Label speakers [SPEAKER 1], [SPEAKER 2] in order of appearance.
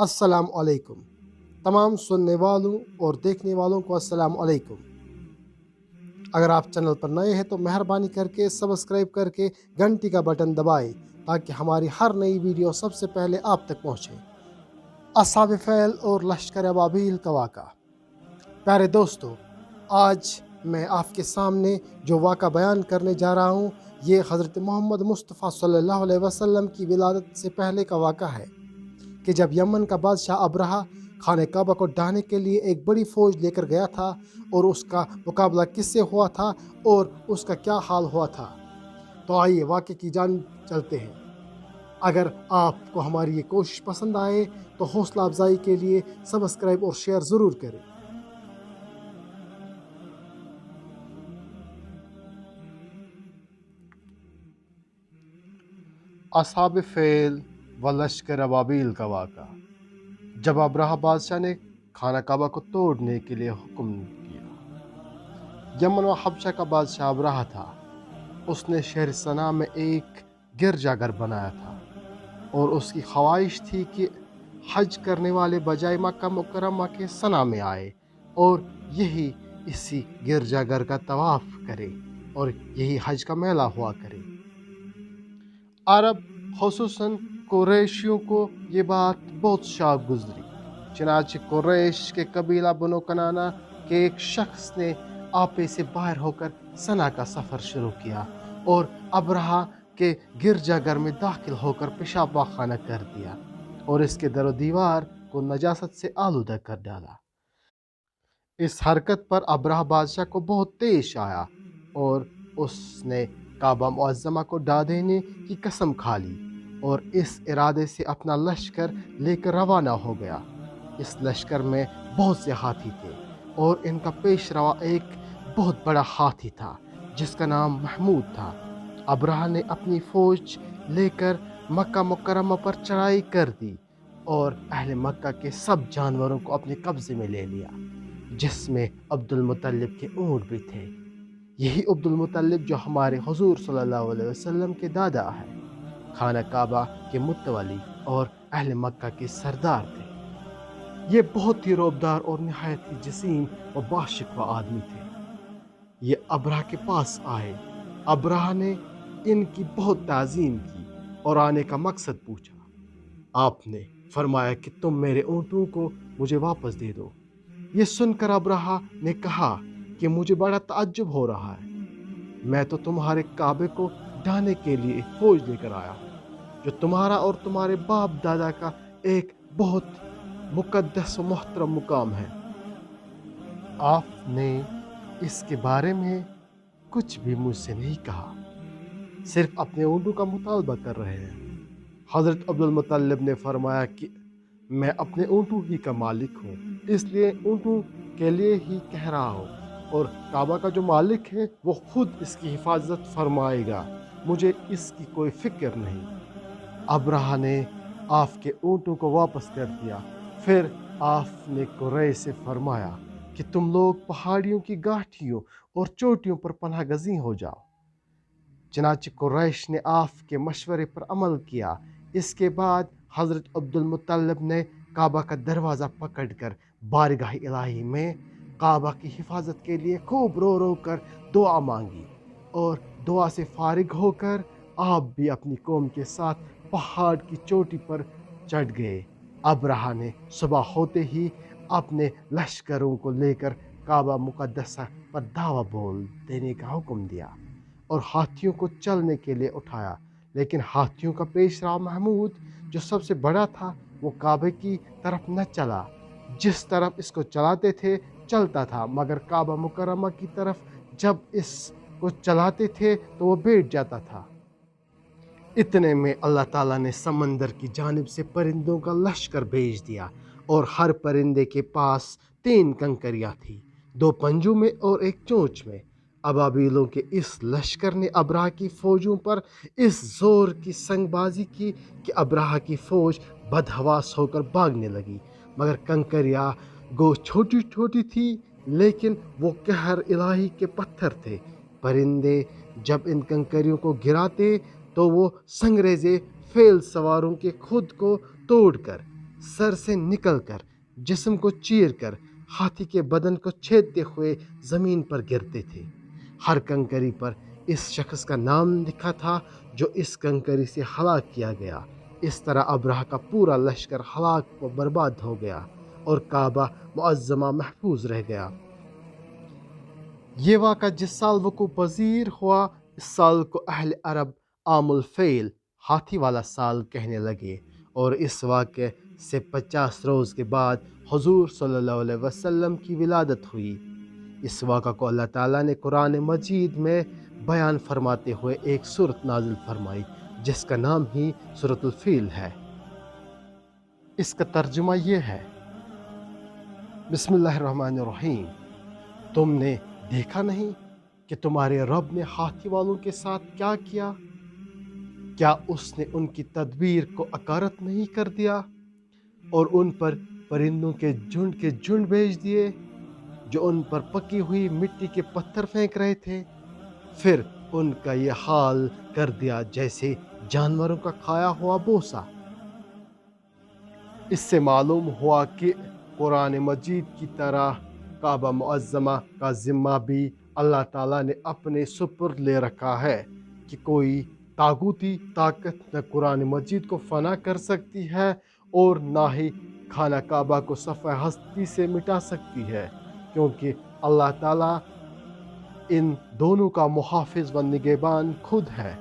[SPEAKER 1] अस्सलाम अलैकुम। तमाम सुनने वालों और देखने वालों को अस्सलाम अलैकुम। अगर आप चैनल पर नए हैं तो मेहरबानी करके सब्सक्राइब करके घंटी का बटन दबाएं ताकि हमारी हर नई वीडियो सबसे पहले आप तक पहुंचे। असहाब फैल और लश्कर अबाबील का वाक़ा। प्यारे दोस्तों, आज मैं आपके सामने जो वाक़ा बयान करने जा रहा हूँ, ये हज़रत मोहम्मद मुस्तफ़ा सल्लल्लाहु अलैहि वसल्लम की विलादत से पहले का वाक़ा है कि जब यमन का बादशाह अब्रहा खाने काबा को ढाने के लिए एक बड़ी फ़ौज लेकर गया था और उसका मुकाबला किससे हुआ था और उसका क्या हाल हुआ था। तो आइए वाक़े की जान चलते हैं। अगर आपको हमारी ये कोशिश पसंद आए तो हौसला अफजाई के लिए सब्सक्राइब और शेयर ज़रूर करें। असहाब फ़ील व लश्कर अबाबील का वाक़ा। जब अब्रहा बादशाह ने खाना काबा को तोड़ने के लिए हुक्म किया। यमन व हबशा का बादशाह अब्रहा था। उसने शहर सना में एक गिरजाघर बनाया था और उसकी ख्वाहिश थी कि हज करने वाले बजाय मक्का मुकर्रमा के सना में आए और यही इसी गिरजाघर का तवाफ करे और यही हज का मेला हुआ करे। अरब खुसूसन कुरैशियों को ये बात बहुत शाक गुजरी। चनाचे कुरैश के कबीला बनो कनाना के एक शख्स ने आपे से बाहर होकर सना का सफ़र शुरू किया और अब्रहा के गिरजाघर में दाखिल होकर पेशाब खाना कर दिया और इसके दरो दीवार को नजासत से आलूदा कर डाला। इस हरकत पर अब्रहा बादशाह को बहुत तेश आया और उसने काबा मुअज़्ज़मा को ढा देने की कसम खा ली और इस इरादे से अपना लश्कर लेकर रवाना हो गया। इस लश्कर में बहुत से हाथी थे और इनका पेशरवा एक बहुत बड़ा हाथी था जिसका नाम महमूद था। अब्रहा ने अपनी फ़ौज लेकर मक्का मुकर्रमा पर चढ़ाई कर दी और अहले मक्का के सब जानवरों को अपने कब्ज़े में ले लिया, जिसमें अब्दुल मुत्तलिब के ऊँट भी थे। यही अब्दुल मुत्तलिब जो हमारे हुज़ूर सल्लल्लाहु अलैहि वसल्लम के दादा हैं, खाना काबा के मुतवली और अहले मक्का के सरदार थे। ये बहुत ही रौबदार और नहायत ही जसीम व बाशिकवा आदमी थे। ये अब्रहा के पास आए। अब्रहा ने इनकी बहुत ताज़ीम की और आने का मकसद पूछा। आपने फरमाया कि तुम मेरे ऊँटों को मुझे वापस दे दो। ये सुनकर अब्रहा ने कहा कि मुझे बड़ा ताज्जुब हो रहा है। मैं तो तुम्हारे काबे को ढाने के लिए एक फौज लेकर आया हूँ, जो तुम्हारा और तुम्हारे बाप दादा का एक बहुत मुकद्दस व मोहतरम मुकाम है। आपने इसके बारे में कुछ भी मुझसे नहीं कहा, सिर्फ अपने ऊँटों का मुतालबा कर रहे हैं। हज़रत अब्दुल मुत्तलिब ने फरमाया कि मैं अपने ऊँटों ही का मालिक हूँ, इसलिए ऊँटों के लिए ही कह रहा हूँ और काबा का जो मालिक है वो खुद इसकी हिफाजत फरमाएगा, मुझे इसकी कोई फ़िक्र नहीं। अब्रहा ने आपके ऊँटों को वापस कर दिया। फिर आपने कुरैश से फरमाया कि तुम लोग पहाड़ियों की गाठियों और चोटियों पर पनाह गज़ी हो जाओ। चनाचे कुरैश ने आपके मशवरे पर अमल किया। इसके बाद हज़रत अब्दुल मुत्तलिब ने काबा का दरवाज़ा पकड़कर बारगाह इलाही में काबा की हिफाजत के लिए खूब रो रो कर दुआ मांगी और दुआ से फारिग होकर आप भी अपनी कौम के साथ पहाड़ की चोटी पर चढ़ गए। अब्रहा ने सुबह होते ही अपने लश्करों को लेकर काबा मुकद्दसा पर दावा बोल देने का हुक्म दिया और हाथियों को चलने के लिए उठाया, लेकिन हाथियों का पेशवा महमूद जो सबसे बड़ा था वो काबे की तरफ न चला। जिस तरफ इसको चलाते थे चलता था, मगर काबा मुकर्रमा की तरफ जब इसको चलाते थे तो वो बैठ जाता था। इतने में अल्लाह ताला ने समंदर की जानिब से परिंदों का लश्कर भेज दिया और हर परिंदे के पास 3 कंकरियाँ थी, 2 पंजों में और एक चोंच में। अबाबीलों के इस लश्कर ने अब्रहा की फ़ौजों पर इस ज़ोर की संगबाजी की कि अब्रहा की फ़ौज बदहवास होकर भागने लगी, मगर कंकरियाँ गो छोटी छोटी थी लेकिन वो कहर इलाही के पत्थर थे। परिंदे जब इन कंकरियों को गिराते तो वो संगरेजे फेल सवारों के खुद को तोड़कर सर से निकलकर जिस्म को चीर कर हाथी के बदन को छेदते हुए ज़मीन पर गिरते थे। हर कंकरी पर इस शख्स का नाम लिखा था जो इस कंकरी से हलाक किया गया। इस तरह अब्राह का पूरा लश्कर हलाक व बर्बाद हो गया और काबा मुअज़्ज़मा महफूज रह गया। ये वाक़ा जिस साल वक़ू पज़ीर हुआ, इस साल को अहल अरब आमुल फ़ेल हाथी वाला साल कहने लगे, और इस वाक़े से 50 रोज़ के बाद हुज़ूर सल्लल्लाहु अलैहि वसल्लम की विलादत हुई। इस वाक़ा को अल्लाह ताला ने कुरान मजीद में बयान फरमाते हुए एक सूरत नाज़िल फरमाई जिसका नाम ही सूरतुल फ़ील है। इसका तर्जुमा ये है, बिस्मिल्लाहिर्रहमानिर्रहीम, तुमने देखा नहीं कि तुम्हारे रब ने हाथी वालों के साथ क्या किया? क्या उसने उनकी तदबीर को अकारत नहीं कर दिया और उन पर परिंदों के झुंड भेज दिए जो उन पर पकी हुई मिट्टी के पत्थर फेंक रहे थे? फिर उनका ये हाल कर दिया जैसे जानवरों का खाया हुआ बोसा। इससे मालूम हुआ कि कुरान मजीद की तरह काबा मुअज़्ज़मा का ज़िम्मा भी अल्लाह ताला ने अपने सुपुर्द ले रखा है कि कोई तागूती ताकत न कुरान मजीद को फ़ना कर सकती है और ना ही खाना काबा को सफ़े हस्ती से मिटा सकती है, क्योंकि अल्लाह ताला इन दोनों का मुहाफ़िज़ व निगहबान खुद है।